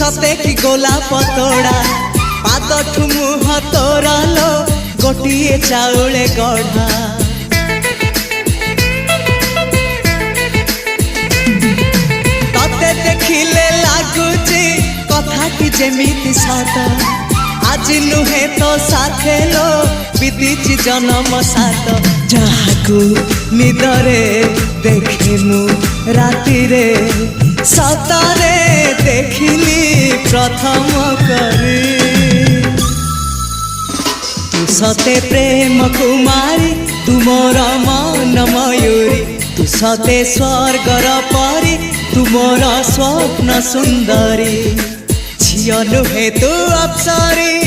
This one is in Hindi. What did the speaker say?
सते कि गोलाप तोड़ा पाद मुह तोरा लो गोटिए चाउले गढ़ा तते देखिले लागुची कथा कि जेमिति सत आज नुहे तो साथे लो बीतीची जन्म सात जहाकू निदरे देखे मु राति रे सतरे देखिली प्रथम करी तू सते प्रेम कुमारी तू मोर मन मयूरी तू सते स्वर्गर परी तू मोर स्वप्न सुंदरी झियो नुहे तू अप्सरी